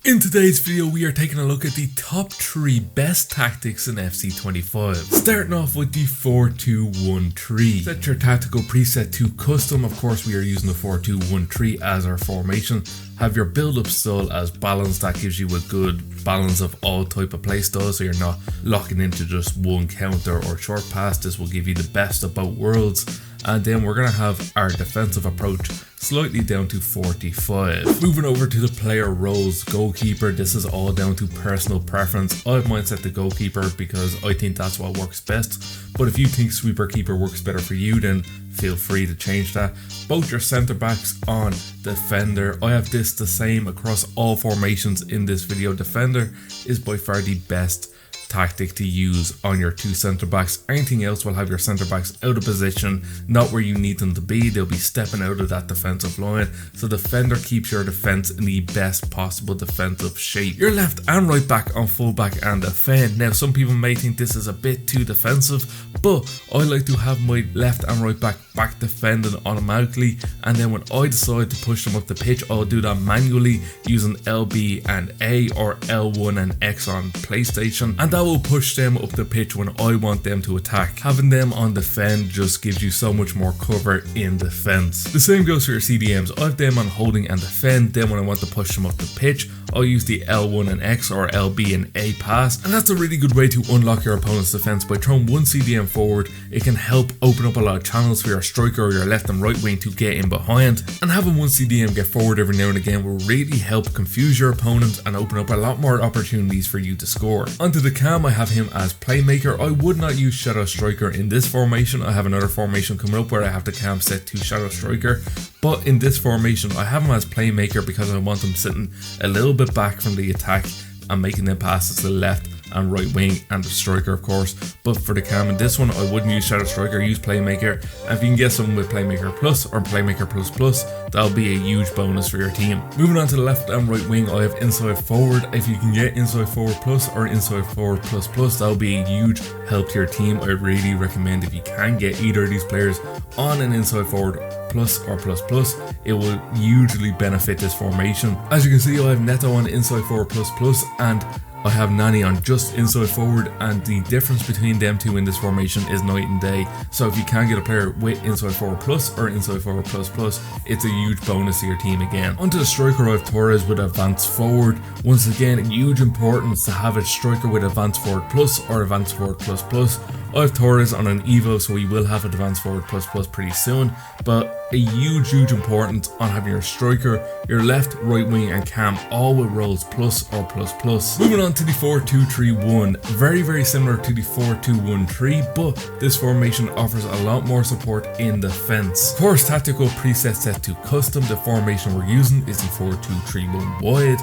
In today's video, we are taking a look at the top 3 best tactics in FC25. Starting off with the 4-2-1-3. Set your tactical preset to custom. Of course, we are using the 4-2-1-3 as our formation. Have your build-up style as balanced. That gives you a good balance of all type of play styles, so you're not locking into just one counter or short pass. This will give you the best of both worlds. And then we're going to have our defensive approach slightly down to 45. Moving over to the player roles, goalkeeper, this is all down to personal preference. I have mine set to goalkeeper because I think that's what works best, but if you think sweeper keeper works better for you, then feel free to change that. Both your centre backs on defender. I have this the same across all formations in this video. Defender is by far the best tactic to use on your two centre backs. Anything else will have your centre backs out of position, not where you need them to be. They'll be stepping out of that defensive line, so defender keeps your defence in the best possible defensive shape. Your left and right back on full back and defend. Now some people may think this is a bit too defensive, but I like to have my left and right back defending automatically, and then when I decide to push them up the pitch, I'll do that manually using LB and A or L1 and X on PlayStation, and that will push them up the pitch when I want them to attack. Having them on defend just gives you so much more cover in defense. The same goes for your CDMs. I have them on holding and defend. Then when I want to push them up the pitch, I'll use the L1 and X or LB and A pass, and that's a really good way to unlock your opponent's defense. By throwing one CDM forward, it can help open up a lot of channels for your striker or your left and right wing to get in behind, and having one CDM get forward every now and again will really help confuse your opponent and open up a lot more opportunities for you to score. Onto the cam, I have him as playmaker. I would not use shadow striker in this formation. I have another formation coming up where I have the cam set to shadow striker, but in this formation I have him as playmaker because I want him sitting a little bit back from the attack and making them passes to the left and right wing and the striker, of course. But for the cam in this one, I wouldn't use shadow striker, use playmaker, and if you can get someone with playmaker plus or playmaker plus plus, that'll be a huge bonus for your team. Moving on to the left and right wing, I have inside forward. If you can get inside forward plus or inside forward plus plus, that'll be a huge help to your team. I really recommend if you can get either of these players on an inside forward plus or plus plus, it will hugely benefit this formation. As you can see, I have Neto on inside forward plus plus, and I have Nani on just inside forward, and the difference between them two in this formation is night and day. So if you can get a player with inside forward plus or inside forward plus plus, it's a huge bonus to your team again. Onto the striker, I have Torres with advanced forward. Once again, huge importance to have a striker with advanced forward plus or advanced forward plus plus. I have Torres on an Evo, so he will have advanced forward plus plus pretty soon, but a huge importance on having your striker, your left, right wing and cam all with rolls plus or plus plus. Moving on to the 4-2-3-1, very similar to the 4-2-1-3, but this formation offers a lot more support in defense. Of course, tactical preset set to custom. The formation we're using is the 4-2-3-1 wide.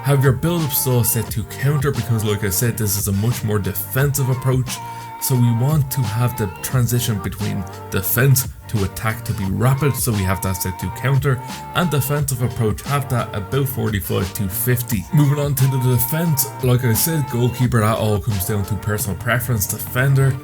Have your build-up style set to counter because, like I said, this is a much more defensive approach. So we want to have the transition between defense to attack to be rapid, so we have that set to counter, and defensive approach have that about 45 to 50. Moving on to the defense, like I said, goalkeeper, that all comes down to personal preference. Defender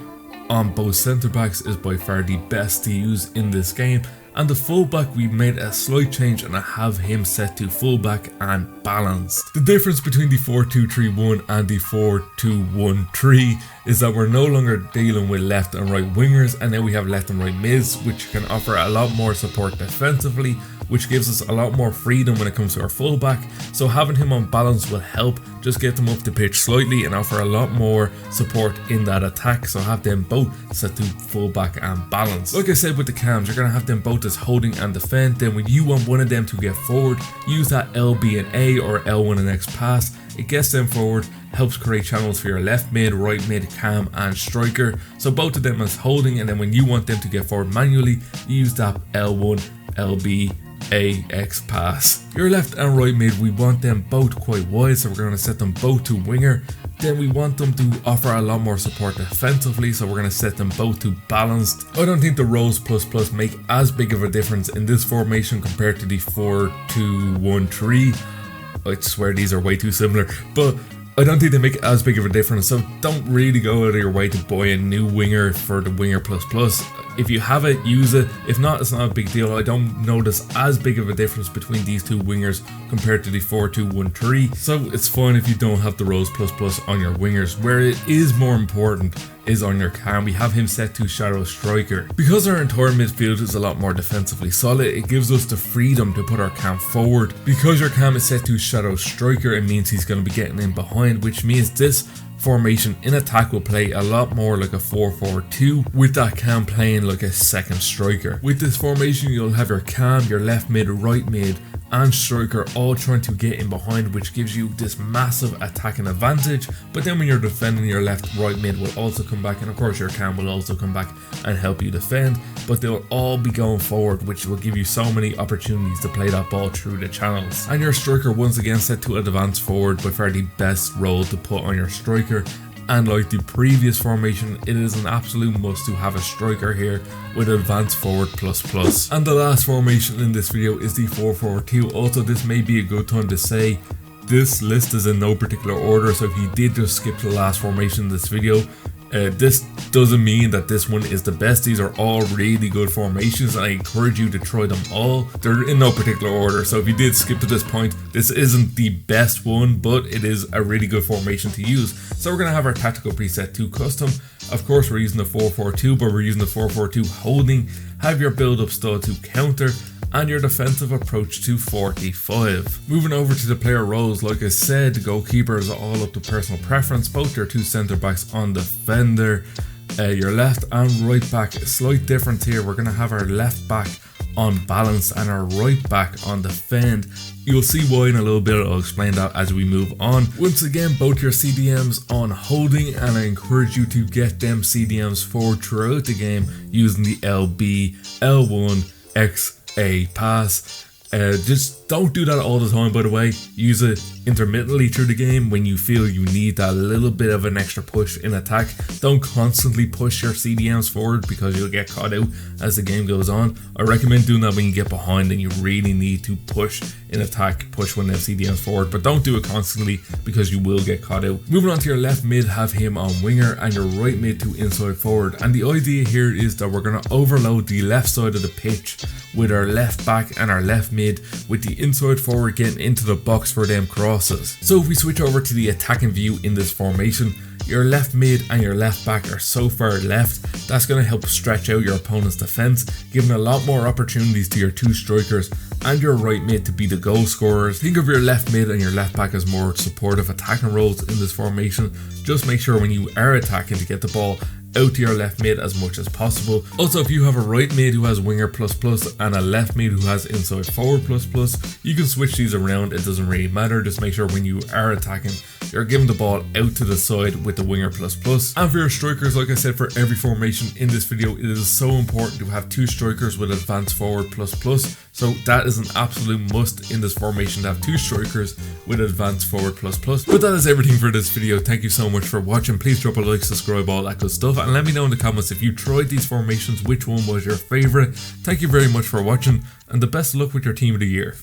on both centre backs is by far the best to use in this game. And the fullback, we made a slight change and I have him set to fullback and balanced. The difference between the 4-2-3-1 and the 4-2-1-3 is that we're no longer dealing with left and right wingers, and now we have left and right mids, which can offer a lot more support defensively, which gives us a lot more freedom when it comes to our fullback. So having him on balance will help just get them up the pitch slightly and offer a lot more support in that attack. So have them both set to fullback and balance. Like I said with the cams, you're going to have them both as holding and defend. Then when you want one of them to get forward, use that LB and A or L1 and X pass. It gets them forward, helps create channels for your left mid, right mid, cam and striker. So both of them as holding, and then when you want them to get forward manually, use that L1, LB, AX pass. Your left and right mid, we want them both quite wide, so we're going to set them both to winger. Then we want them to offer a lot more support defensively, so we're going to set them both to balanced. I don't think the roles plus plus make as big of a difference in this formation compared to the 4-2-1-3. I swear these are way too similar, but I don't think they make as big of a difference, so don't really go out of your way to buy a new winger for the winger plus plus. If you have it, use it. If not, it's not a big deal. I don't notice as big of a difference between these two wingers compared to the 4-2-1-3, so it's fine if you don't have the Rose ++ on your wingers. Where it is more important is on your cam. We have him set to Shadow Striker. Because our entire midfield is a lot more defensively solid, it gives us the freedom to put our cam forward. Because your cam is set to Shadow Striker, it means he's going to be getting in behind, which means this formation in attack will play a lot more like a 4-4-2, with that cam playing like a second striker. With this formation, you'll have your cam, your left mid, right mid and striker all trying to get in behind, which gives you this massive attacking advantage. But then when you're defending, your left right mid will also come back, and of course your cam will also come back and help you defend, but they'll all be going forward, which will give you so many opportunities to play that ball through the channels. And your striker once again set to advance forward, by far the best role to put on your striker. And like the previous formation, it is an absolute must to have a striker here with advance forward ++. And the last formation in this video is the 4-4-2. Also, this may be a good time to say this list is in no particular order, so if you did just skip to the last formation in this video, this doesn't mean that this one is the best. These are all really good formations and I encourage you to try them all. They're in no particular order, so if you did skip to this point, this isn't the best one, but it is a really good formation to use. So we're going to have our tactical preset to custom. Of course we're using the 4-4-2, but we're using the 4-4-2 holding. Have your build up style to counter and your defensive approach to 45. Moving over to the player roles, like I said, the goalkeeper is all up to personal preference. Both your two centre backs on defender, your left and right back. A slight difference here, we're going to have our left back on balance and our right back on defend. You'll see why in a little bit. I'll explain that as we move on. Once again, both your CDMs on holding, and I encourage you to get them CDMs forward throughout the game using the LB, L1, X, A pass. Just don't do that all the time, by the way. Use it intermittently through the game when you feel you need that little bit of an extra push in attack. Don't constantly push your CDMs forward because you'll get caught out as the game goes on. I recommend doing that when you get behind and you really need to push in attack, push one of the CDMs forward, but don't do it constantly because you will get caught out. Moving on to your left mid, have him on winger and your right mid to inside forward. And the idea here is that we're going to overload the left side of the pitch with our left back and our left mid, with the inside forward getting into the box for them crosses. So if we switch over to the attacking view in this formation, your left mid and your left back are so far left, that's going to help stretch out your opponent's defense, giving a lot more opportunities to your two strikers and your right mid to be the goal scorers. Think of your left mid and your left back as more supportive attacking roles in this formation. Just make sure when you are attacking to get the ball out to your left mid as much as possible. Also, if you have a right mid who has winger ++ and a left mid who has inside forward ++, you can switch these around. It doesn't really matter. Just make sure when you are attacking, you're giving the ball out to the side with the winger ++. And for your strikers, like I said, for every formation in this video, it is so important to have two strikers with advanced forward ++. So that is an absolute must in this formation, to have two strikers with advanced forward ++. But that is everything for this video. Thank you so much for watching. Please drop a like, subscribe, all that good stuff, and let me know in the comments if you tried these formations, which one was your favorite. Thank you very much for watching, and the best of luck with your team of the year.